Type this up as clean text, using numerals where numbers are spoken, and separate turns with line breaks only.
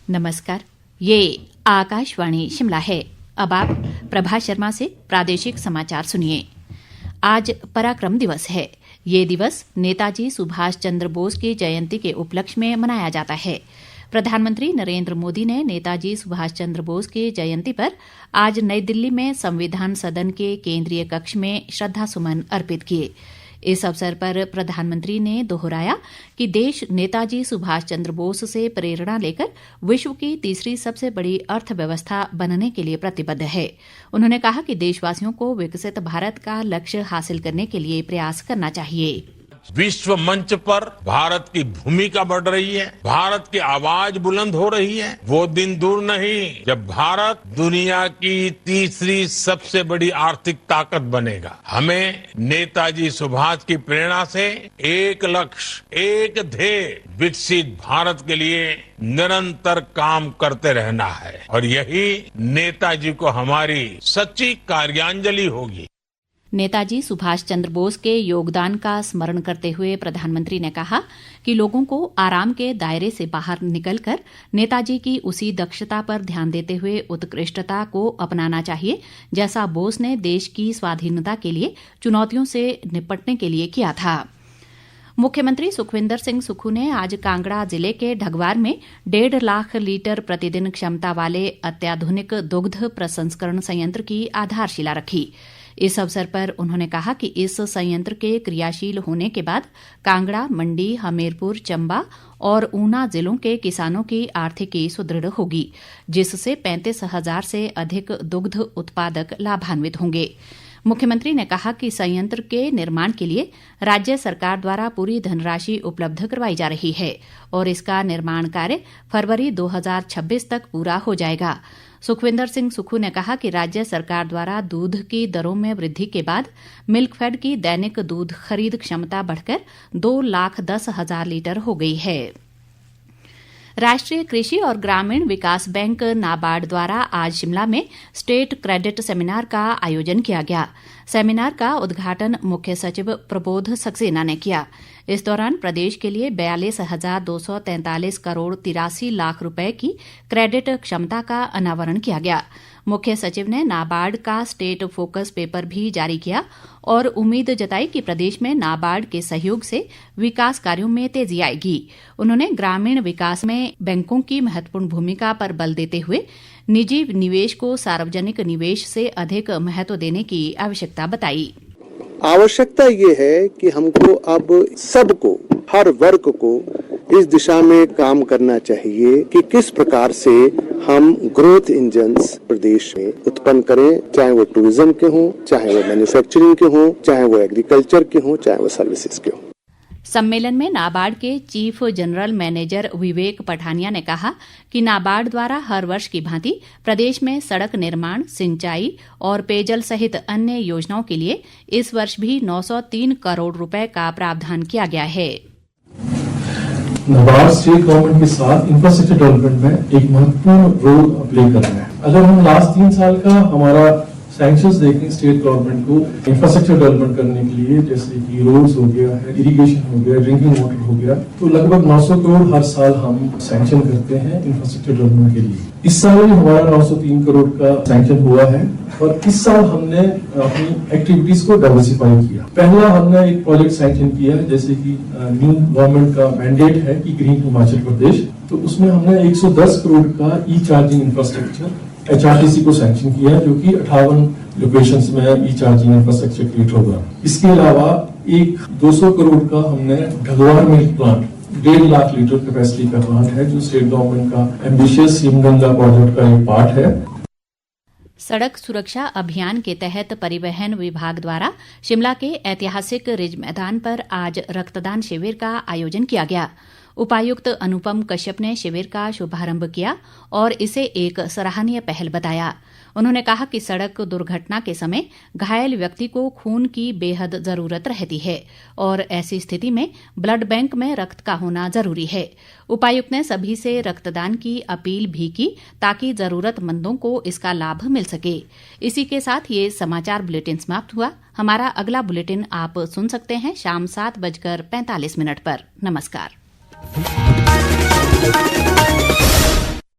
नमस्कार, ये आकाशवाणी शिमला है। अब आप प्रभा शर्मा से प्रादेशिक समाचार सुनिए। आज पराक्रम दिवस है। ये दिवस नेताजी सुभाष चंद्र बोस की जयंती के उपलक्ष्य में मनाया जाता है। प्रधानमंत्री नरेंद्र मोदी ने नेताजी सुभाष चंद्र बोस की जयंती पर आज नई दिल्ली में संविधान सदन के केंद्रीय कक्ष में श्रद्धासुमन अर्पित किए। इस अवसर पर प्रधानमंत्री ने दोहराया कि देश नेताजी सुभाष चंद्र बोस से प्रेरणा लेकर विश्व की तीसरी सबसे बड़ी अर्थव्यवस्था बनने के लिए प्रतिबद्ध है। उन्होंने कहा कि देशवासियों को विकसित भारत का लक्ष्य हासिल करने के लिए प्रयास करना चाहिए।
विश्व मंच पर भारत की भूमिका बढ़ रही है, भारत की आवाज बुलंद हो रही है। वो दिन दूर नहीं जब भारत दुनिया की तीसरी सबसे बड़ी आर्थिक ताकत बनेगा। हमें नेताजी सुभाष की प्रेरणा से एक लक्ष्य, एक ध्येय, विकसित भारत के लिए निरंतर काम करते रहना है और यही नेताजी को हमारी सच्ची कार्यांजलि होगी।
नेताजी सुभाष चंद्र बोस के योगदान का स्मरण करते हुए प्रधानमंत्री ने कहा कि लोगों को आराम के दायरे से बाहर निकलकर नेताजी की उसी दक्षता पर ध्यान देते हुए उत्कृष्टता को अपनाना चाहिए, जैसा बोस ने देश की स्वाधीनता के लिए चुनौतियों से निपटने के लिए किया था। मुख्यमंत्री सुखविंदर सिंह सुक्खू ने आज कांगड़ा जिले के ढगवार में 1.5 लाख लीटर प्रतिदिन क्षमता वाले अत्याधुनिक दुग्ध प्रसंस्करण संयंत्र की आधारशिला रखी। इस अवसर पर उन्होंने कहा कि इस संयंत्र के क्रियाशील होने के बाद कांगड़ा, मंडी, हमीरपुर, चंबा और ऊना जिलों के किसानों की आर्थिकी सुदृढ़ होगी, जिससे 35,000 से अधिक दुग्ध उत्पादक लाभान्वित होंगे। मुख्यमंत्री ने कहा कि संयंत्र के निर्माण के लिए राज्य सरकार द्वारा पूरी धनराशि उपलब्ध करवाई जा रही है और इसका निर्माण कार्य फरवरी 2026 तक पूरा हो जाएगा। सुखविंदर सिंह सुक्खू ने कहा कि राज्य सरकार द्वारा दूध की दरों में वृद्धि के बाद मिल्कफेड की दैनिक दूध खरीद क्षमता बढ़कर 2,10,000 लीटर हो गई है। राष्ट्रीय कृषि और ग्रामीण विकास बैंक नाबार्ड द्वारा आज शिमला में स्टेट क्रेडिट सेमिनार का आयोजन किया गया। सेमिनार का उद्घाटन मुख्य सचिव प्रबोध सक्सेना ने किया। इस दौरान प्रदेश के लिए 42,243 करोड़ 83 लाख रुपए की क्रेडिट क्षमता का अनावरण किया गया। मुख्य सचिव ने नाबार्ड का स्टेट फोकस पेपर भी जारी किया और उम्मीद जताई कि प्रदेश में नाबार्ड के सहयोग से विकास कार्यों में तेजी आएगी। उन्होंने ग्रामीण विकास में बैंकों की महत्वपूर्ण भूमिका पर बल देते हुए निजी निवेश को सार्वजनिक निवेश से अधिक महत्व देने की आवश्यकता बताई।
आवश्यकता ये है कि हमको अब सबको, हर वर्ग को इस दिशा में काम करना चाहिए कि किस प्रकार से हम ग्रोथ इंजन्स प्रदेश में उत्पन्न करें, चाहे वो टूरिज्म के हों, चाहे वो मैन्युफैक्चरिंग के हों, चाहे वो एग्रीकल्चर के हों, चाहे वो सर्विसेज के हों।
सम्मेलन में नाबार्ड के चीफ जनरल मैनेजर विवेक पठानिया ने कहा कि नाबार्ड द्वारा हर वर्ष की भांति प्रदेश में सड़क निर्माण, सिंचाई और पेयजल सहित अन्य योजनाओं के लिए इस वर्ष भी 903 करोड़ रुपए का प्रावधान किया गया है।
नाबार्ड स्टेट गवर्नमेंट के साथ इंफ्रास्ट्रक्चर डेवलपमेंट में एक महत्वपूर्ण रोल प्ले कर रहा है। अगर हम लास्ट 3 साल का हमारा सैंक्शंस देखें स्टेट गवर्नमेंट को इंफ्रास्ट्रक्चर डेवलपमेंट करने के लिए, जैसे कि रोड्स हो गया है, इरिगेशन हो गया, ड्रिंकिंग वाटर हो गया, तो लगभग 900 करोड़ हर साल हम सैंक्शन करते हैं इंफ्रास्ट्रक्चर डेवलपमेंट के लिए। इस साल भी हमारा 903 करोड़ का सैंक्शन हुआ है और इस साल हमने अपनी एक्टिविटीज को डाइवर्सिफाई किया। पहला हमने एक प्रोजेक्ट सैंक्शन किया है, जैसे कि न्यू गवर्नमेंट का मैंडेट है कि ग्रीन हिमाचल प्रदेश, तो उसमें हमने 110 करोड़ का ई चार्जिंग इंफ्रास्ट्रक्चर HRTC को सैंक्शन किया, जो कि 58 लोकेशंस में ई चार्जिंग इंफ्रास्ट्रक्चर क्रिएट होगा। इसके अलावा एक 200 करोड़ का हमने Dhagwar milk plant, 1.5 lakh litre capacity का प्लांट है, जो स्टेट गवर्नमेंट का एम्बिशियस हिमगंगा प्रोजेक्ट का एक पार्ट है।
सड़क सुरक्षा अभियान के तहत परिवहन विभाग द्वारा शिमला के ऐतिहासिक रिज मैदान पर आज रक्तदान शिविर का आयोजन किया गया। उपायुक्त अनुपम कश्यप ने शिविर का शुभारंभ किया और इसे एक सराहनीय पहल बताया। उन्होंने कहा कि सड़क दुर्घटना के समय घायल व्यक्ति को खून की बेहद जरूरत रहती है और ऐसी स्थिति में ब्लड बैंक में रक्त का होना जरूरी है। उपायुक्त ने सभी से रक्तदान की अपील भी की ताकि जरूरतमंदों को इसका लाभ मिल सके। इसी के साथ ये समाचार बुलेटिन समाप्त हुआ। हमारा अगला बुलेटिन आप सुन सकते हैं शाम 7:45 पर। नमस्कार।